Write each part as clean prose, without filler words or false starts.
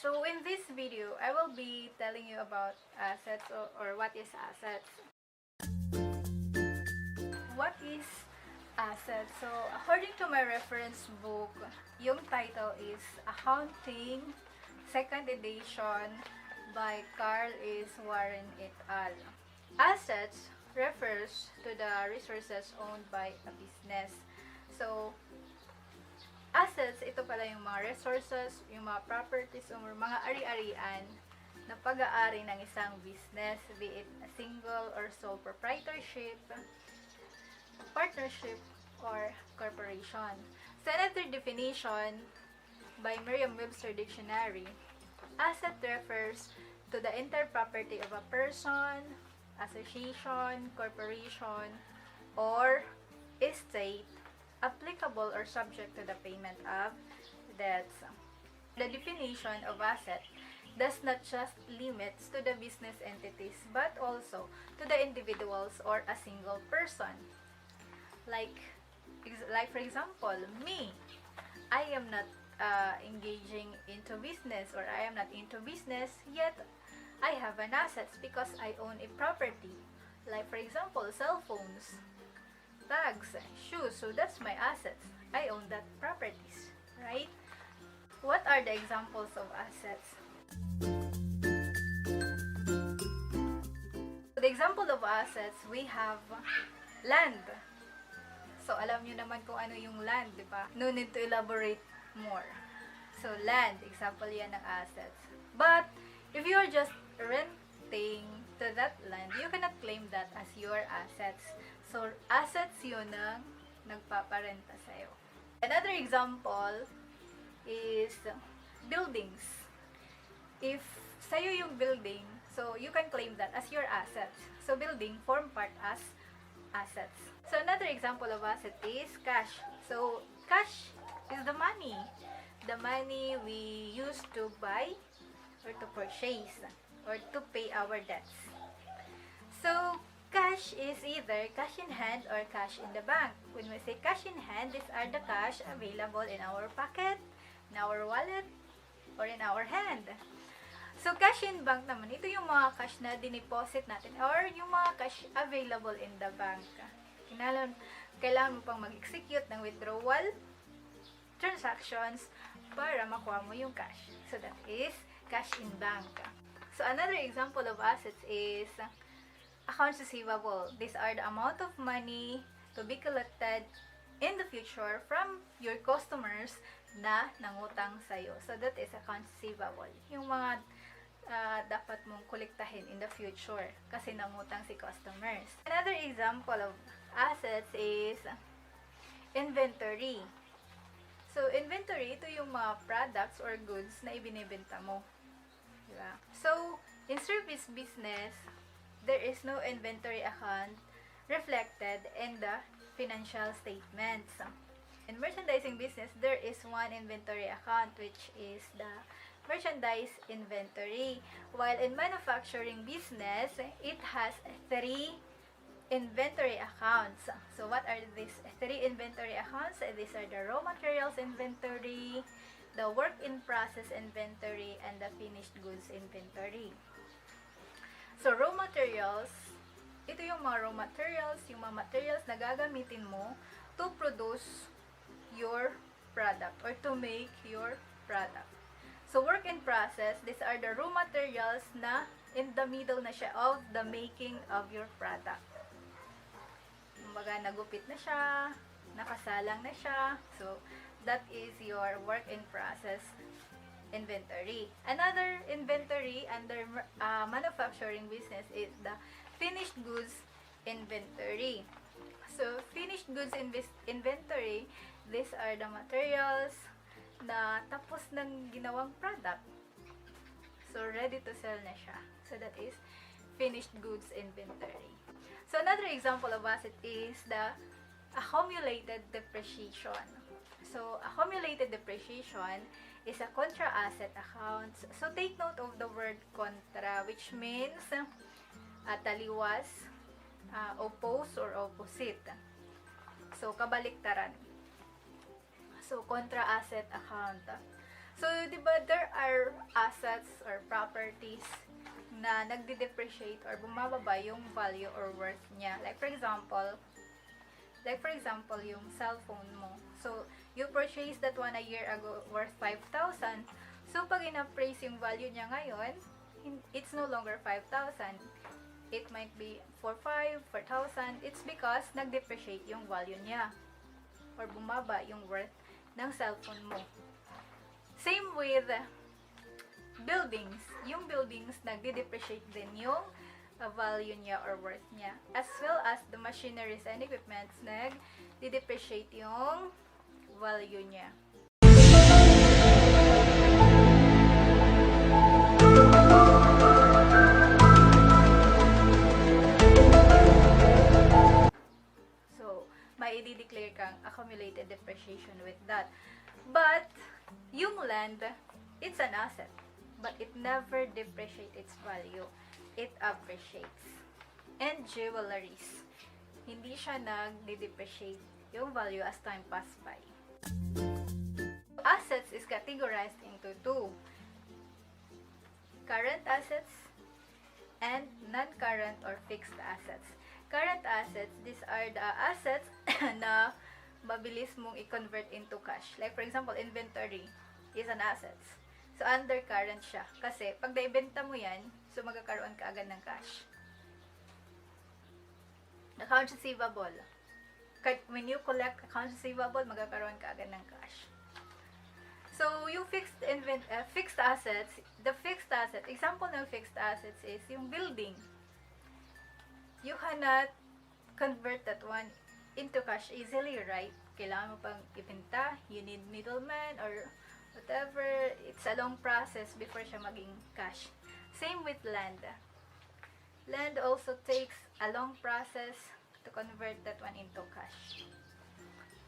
So in this video, I will be telling you about assets or what is assets. What is assets? So according to my reference book, yung title is Accounting, second edition by Carl is Warren et al. Assets refers to the resources owned by a business. So assets, ito pala yung mga resources, yung mga properties, o mga ari-arian na pag-aari ng isang business, be it a single or sole proprietorship, partnership, or corporation. So, another definition by Merriam-Webster Dictionary, asset refers to the entire property of a person, association, corporation, or estate applicable or subject to the payment of debts. The definition of asset does not just limit to the business entities but also to the individuals or a single person. Like for example, me, I am not engaging into business, or I am not into business, yet I have an assets because I own a property. Like for example, cell phones, bags, shoes. So that's my assets. I own that properties, right? What are the examples of assets? The example of assets, we have land. So alam nyo naman kung ano yung land, di ba? No need to elaborate more. So land, example yan ng assets. But if you are just renting to that land, you cannot claim that as your assets. So, assets yun ng nagpaparenta sa'yo. Another example is buildings. If sa'yo yung building, so you can claim that as your assets. So, building form part as assets. So, another example of asset is cash. So, cash is the money. The money we use to buy or to purchase or to pay our debts. So, cash is either cash in hand or cash in the bank. When we say cash in hand, these are the cash available in our pocket, in our wallet, or in our hand. So, cash in bank naman, ito yung mga cash na dineposit natin or yung mga cash available in the bank. Kailangan mo pang mag-execute ng withdrawal transactions para makuha mo yung cash. So, that is cash in bank. So, another example of assets is accounts receivable. These are the amount of money to be collected in the future from your customers na nangutang sa'yo. So, that is accounts receivable. Yung mga dapat mong kolektahin in the future kasi nangutang si customers. Another example of assets is inventory. So, inventory, ito yung mga products or goods na ibinibenta mo. Diba? So, in service business, there is no inventory account reflected in the financial statements. In merchandising business, there is one inventory account, which is the merchandise inventory. While in manufacturing business, it has 3 inventory accounts. So what are these 3 inventory accounts? These are the raw materials inventory, the work in process inventory, and the finished goods inventory. So, raw materials, ito yung mga raw materials, yung mga materials na gagamitin mo to produce your product or to make your product. So, work in process, these are the raw materials na in the middle na siya of the making of your product. Kumbaga, nagupit na siya, nakasalang na siya. So, that is your work in process inventory. Another inventory under manufacturing business is the finished goods inventory. So, finished goods inventory, these are the materials na tapos ng ginawang product. So, ready to sell na siya. So, that is finished goods inventory. So, another example of asset is the accumulated depreciation. So, accumulated depreciation is a contra asset account. So, take note of the word contra, which means taliwas, oppose, or opposite. So, kabaliktaran. So, contra asset account. So, di ba, there are assets or properties na nagde-depreciate or bumababa yung value or worth niya. Like for example, yung cellphone mo. So, you purchased that one a year ago worth 5,000. So, pag in-appraise yung value niya ngayon, it's no longer 5,000. It might be 4,000. It's because nag-depreciate yung value niya or bumaba yung worth ng cellphone mo. Same with buildings. Yung buildings, nagde-depreciate din yung value niya or worth niya. As well as the machineries and equipments, nagde-depreciate yung value niya. So, may i-declare kang accumulated depreciation with that. But, yung land, it's an asset. But it never depreciates its value. It appreciates. And jewelries, hindi siya nag-depreciate yung value as time passes by. Assets is categorized into two. Current assets and non-current or fixed assets. Current assets, these are the assets na mabilis mong i-convert into cash. Like for example, inventory is an asset. So, undercurrent siya. Kasi, pag naibenta mo yan, so magkakaroon ka agad ng cash. Accounts receivable. When you collect accounts receivable, magkakaroon ka agad ng cash. So, yung fixed assets, the fixed asset, example ng fixed assets is yung building. You cannot convert that one into cash easily, right? Kailangan mo pang ibenta, you need middleman or whatever, it's a long process before siya maging cash. Same with land. Land also takes a long process to convert that one into cash.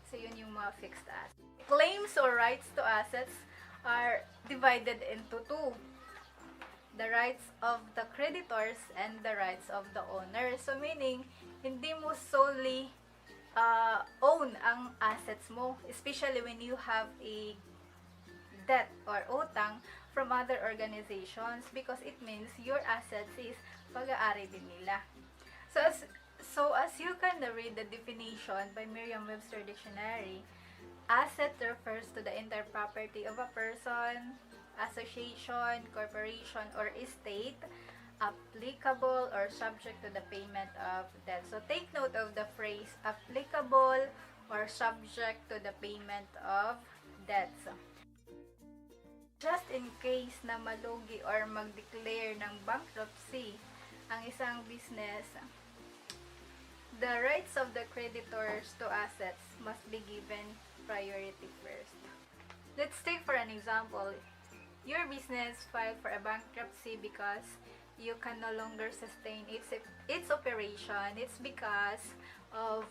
So, yun yung mga fixed assets. Claims or rights to assets are divided into two. The rights of the creditors and the rights of the owner. So, meaning, hindi mo solely own ang assets mo, especially when you have a debt or utang from other organizations, because it means your assets is pag-aari din nila. So as you can read the definition by Merriam-Webster Dictionary, asset refers to the entire property of a person, association, corporation, or estate applicable or subject to the payment of debt. So take note of the phrase applicable or subject to the payment of debts. Just in case na malugi or mag-declare ng bankruptcy ang isang business, the rights of the creditors to assets must be given priority first. Let's take for an example, your business filed for a bankruptcy because you can no longer sustain its operation. It's because of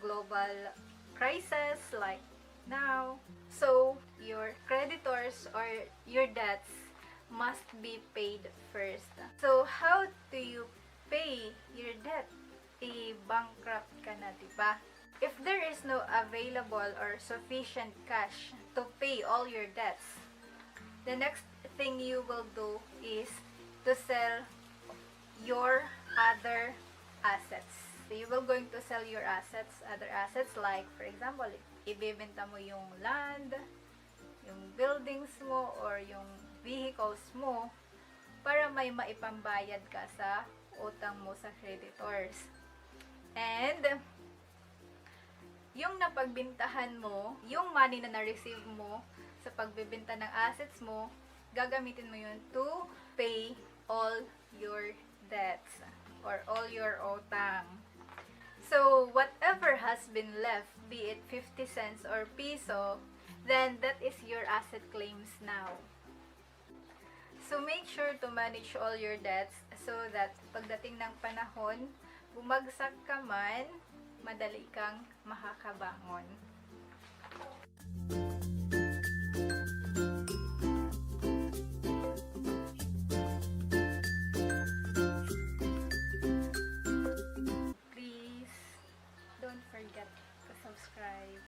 global crisis like now. So, your creditors or your debts must be paid first. So, how do you pay your debt? I-bankrupt ka na, diba? If there is no available or sufficient cash to pay all your debts, the next thing you will do is to sell your other assets. So, you will going to sell your other assets like, for example, ibebenta mo yung land, yung buildings mo, or yung vehicles mo para may maipambayad ka sa utang mo sa creditors. And, yung napagbintahan mo, yung money na na-receive mo sa pagbebenta ng assets mo, gagamitin mo yun to pay all your debts or all your utang. So, whatever has been left, be it 50 cents or piso, then that is your asset claims now. So, make sure to manage all your debts so that pagdating ng panahon, bumagsak ka man, madali kang makakabangon. Please, don't forget to subscribe.